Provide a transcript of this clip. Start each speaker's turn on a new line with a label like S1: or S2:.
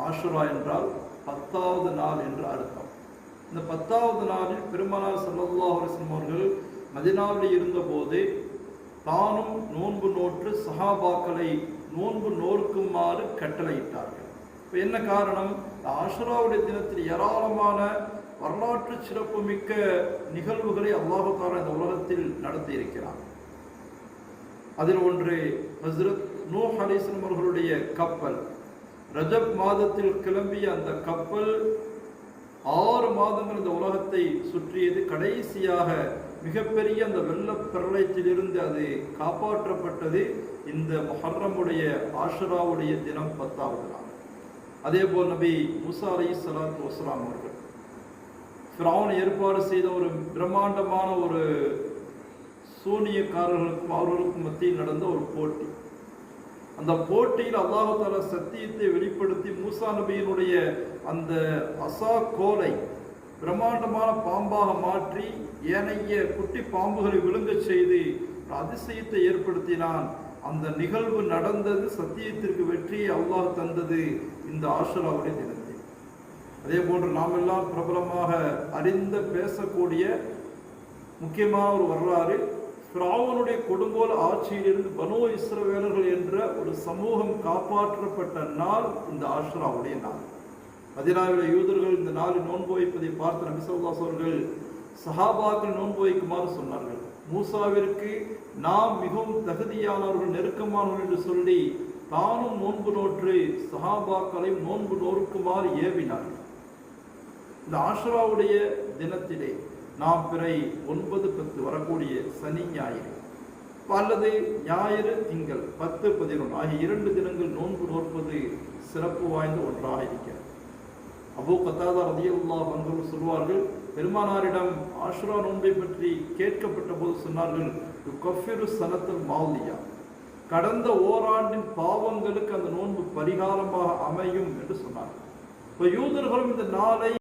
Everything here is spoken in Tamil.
S1: ஆஷுரா என்றால் 10வது நாள் என்று அர்த்தம். இந்த 10வது நாளில் பெருமானார் ஸல்லல்லாஹு அலைஹி வஸல்லம் அவர்கள் மதீனாவில் இருந்தபோது தானும் நோன்பு நோற்று சஹாபாக்களை நோன்பு நோக்குமாறு கட்டளையிட்டார்கள். இப்போ என்ன காரணம்? ஆஷுராவுடைய தினத்தில் ஏராளமான வரலாற்று சிறப்புமிக்க நிகழ்வுகளை அல்லாஹ் தஆலா இந்த உலகத்தில் நடத்தி இருக்கிறார். அதில் ஒன்று ஹஸ்ரத் நூஹ் அலைஹிஸ்ஸலாம் அவர்களுடைய கப்பல். ரஜப் மாதத்தில் கிளம்பிய அந்த கப்பல் 6 மாதங்கள் இந்த உலகத்தை சுற்றியது. கடைசியாக மிகப்பெரிய அந்த வெள்ள பிரளயத்திலிருந்து அது காப்பாற்றப்பட்டது இந்த முஹர்ரமுடைய ஆஷுராவுடைய தினம் 10வது நாள். அதே போல் நபி மூசா அலைஹிஸ்ஸலாத்து வஸ்ஸலாம் அவர்கள் ஃபிரௌன் ஏற்பாடு செய்த ஒரு பிரம்மாண்டமான ஒரு சூனியக்காரர்களுக்கும் அவர்களுக்கும் மத்தியில் நடந்த ஒரு போட்டி. அந்த போட்டியில் அல்லாஹ் தஆலா சத்தியத்தை வெளிப்படுத்தி மூசா நபியினுடைய அந்த அசா கோலை பிரம்மாண்டமான பாம்பாக மாற்றி ஏனைய குட்டி பாம்புகளை விழுங்கச் செய்து அதிசயத்தை ஏற்படுத்தினான். அந்த நிகழ்வு நடந்தது, சத்தியத்திற்கு வெற்றியை அல்லாஹ் தந்தது இந்த ஆஷுராவுடைய தினத்தில். அதே போன்று நாம் எல்லாம் பிரபலமாக அறிந்த பேசக்கூடிய முக்கியமான ஒரு வரலாறு, ஃபிரௌனுடைய கொடுங்கோல் ஆட்சியிலிருந்து பனூ இஸ்ரவேலர்கள் என்ற ஒரு சமூகம் காப்பாற்றப்பட்ட நாள் இந்த ஆஷுராவுடைய நாள். மதீனாவில் யூதர்கள் இந்த நாளில் நோன்பு வைப்பதை பார்த்து நபி ஸல்லல்லாஹு அலைஹி அவர்கள் சஹாபாக்கள் நோன்பு வைக்குமாறு சொன்னார்கள். மூசாவிற்கு நாம் மிகவும் தகுதியானவர்கள், நெருக்கமானவர்கள் என்று சொல்லி தானும் நோன்பு நோற்று சஹாபாக்களையும் நோன்பு நோக்குமாறு ஏவினார்கள். இந்த ஆஷுராவுடைய தினத்திலே நாம் பிறை 9, 10 வரக்கூடிய சனி ஞாயிறு அல்லது ஞாயிறு திங்கள் 10, 11 ஆகிய 2 தினங்கள் நோன்பு நோற்பது சிறப்பு வாய்ந்த ஒன்றாக இருக்கிறது. அபூ கத்தாதா ரலியல்லாஹு அன்ஹு சொல்வார்கள், பெருமானாரிடம் ஆஷுரா நோன்பை பற்றி கேட்கப்பட்ட போது சொன்னார்கள், யுகஃபிரு சனத்துல் மாலியா, கடந்த ஓராண்டின் பாவங்களுக்கு அந்த நோன்பு பரிகாரமாக அமையும் என்று சொன்னார்கள். இப்போ யூதர்களும் இந்த நாளை